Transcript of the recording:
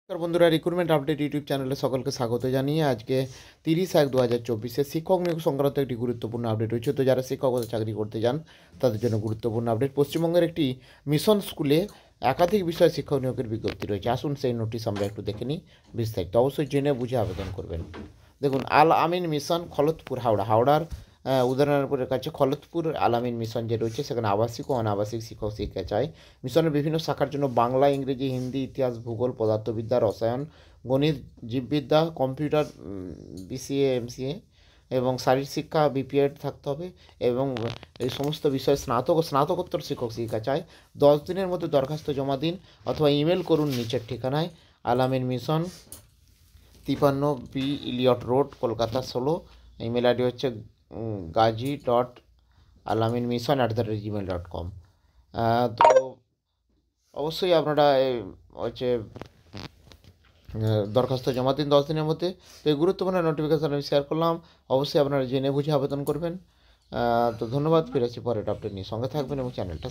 নমস্কার বন্ধুরা, recruitment update YouTube চ্যানেলে সকলকে স্বাগত জানিয়ে আজকে 30/1/2024 শিক্ষক নিয়োগ সংক্রান্ত একটি গুরুত্বপূর্ণ আপডেট হয়েছে। তো যারা শিক্ষকতা চাকরি করতে যান তাদের জন্য গুরুত্বপূর্ণ আপডেট। পশ্চিমবঙ্গের একটি মিশন স্কুলে একাধিক বিষয়ে শিক্ষক নিয়োগের বিজ্ঞপ্তি রয়েছে। আসুন সেই নোটিশ আমরা একটু দেখে নিই বিস্তারিত। অবশ্যই জেনে বুঝে আবেদন করবেন। দেখুন, আল আমিন মিশন খলতপুর হাওড়ার উদয়নারায়ণপুরের কাছে খলতপুর আল আমিন মিশন যে রয়েছে সেখানে আবাসিক ও অনাবাসিক শিক্ষক শিক্ষা চায়। মিশনের বিভিন্ন শাখার জন্য বাংলা, ইংরেজি, হিন্দি, ইতিহাস, ভূগোল, পদার্থবিদ্যা, রসায়ন, গণিত, জীববিদ্যা, কম্পিউটার, বিসিএ, এমসিএ এবং শারীরিক শিক্ষা বিপিএড থাকতে হবে এবং এই সমস্ত বিষয়ে স্নাতক ও স্নাতকোত্তর শিক্ষক শিক্ষা চায়। 10 দিনের মধ্যে দরখাস্ত জমা দিন অথবা ইমেল করুন নিচের ঠিকানায়। Al Amin mission 53 B Elliot road, Kolkata 16। Email ID হচ্ছে gaji.alaminmission@gmail.com। তো অবশ্যই আপনারা হচ্ছে দরখাস্ত জমা দিন 10 দিনের মধ্যে। তো এই গুরুত্বপূর্ণ নোটিফিকেশান আমি শেয়ার করলাম। অবশ্যই আপনারা জেনে বুঝে আবেদন করবেন। তো ধন্যবাদ, ফিরে আসছি পরের আপডেট নিয়ে। সঙ্গে থাকবেন এবং চ্যানেলটা